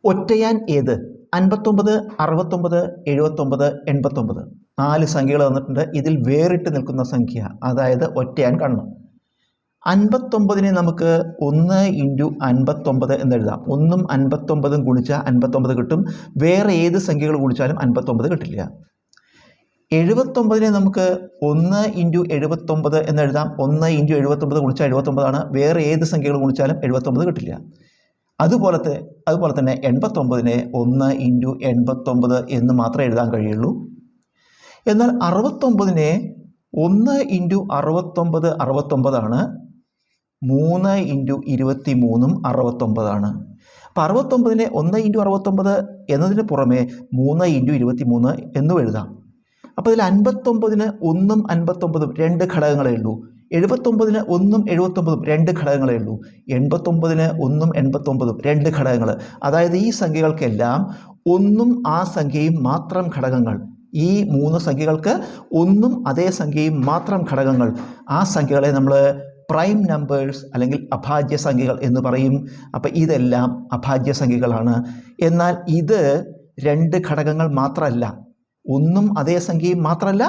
ഒറ്റയാൻ ഏത്? 59, 69, 79, 89. 4 സംഖ്യകൾ തന്നിട്ടുണ്ട്. ഇതിൽ വേറിട്ട് നിൽക്കുന്ന സംഖ്യ, അതായത് ഒറ്റയാൻ കാണണം. 59 നമുക്ക് 1 × 59 എന്നെഴുതാം. 1ഉം 59ഉം ഗുണിച്ചാൽ 59 കിട്ടും. വേറെ ഏത് സംഖ്യകൾ ഗുണിച്ചാലും 59 കിട്ടില്ല. 79 നമുക്ക് 1 × 79 എന്നെഴുതാം. 1 × 79 ഗുണിച്ചാൽ 79 ആണ്. വേറെ ഏത് സംഖ്യകൾ ഗുണിച്ചാലും 79 കിട്ടില്ല. അതുപോലെ തന്നെ 89 1 × 89 എന്ന് മാത്രമേ എഴുതാൻ കഴിയുള്ളൂ. എന്നാൽ 69 1 × 69 69 ആണ്. 3 × 23 69 ആണ്. അപ്പോൾ 69 1 × 69 എന്നതിന് പുറമെ 3 × 23 എന്നും എഴുതാം. അപ്പോൾ ഇതിൽ 59 1ഉം 59ഉം 2 ഘടകങ്ങളേ ഉള്ളൂ. 79 1ഉം 79ഉം 2 ഘടകങ്ങളേ ഉള്ളൂ. 89 1ഉം 89ഉം 2 ഘടകങ്ങൾ. അതായത് ഈ സംഖ്യകൾക്കെല്ലാം 1ഉം ആ സംഖ്യയും മാത്രം ഘടകങ്ങൾ. ഈ 3 സംഖ്യകൾക്ക് 1ഉം അതേ സംഖ്യയും മാത്രം ഘടകങ്ങൾ. ആ സംഖ്യകളെ നമ്മൾ പ്രൈം നമ്പേഴ്സ് അല്ലെങ്കിൽ അഭാജ്യ സംഖ്യകൾ എന്ന് പറയും. അപ്പം ഇതെല്ലാം അഭാജ്യ സംഖ്യകളാണ്. എന്നാൽ ഇത് 2 ഘടകങ്ങൾ മാത്രമല്ല, 1ഉം അതേ സംഖ്യയും മാത്രമല്ല,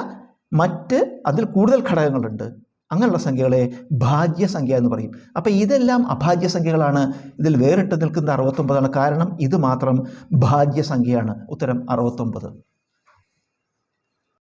മറ്റ് അതിൽ കൂടുതൽ ഘടകങ്ങളുണ്ട്. അങ്ങനെയുള്ള സംഖ്യകളെ ഭാജ്യസംഖ്യ എന്ന് പറയും. അപ്പോൾ ഇതെല്ലാം അഭാജ്യ സംഖ്യകളാണ്. ഇതിൽ വേറിട്ട് നിൽക്കുന്ന 69 ആണ്. കാരണം ഇത് മാത്രം ഭാജ്യസംഖ്യയാണ്. ഉത്തരം 69.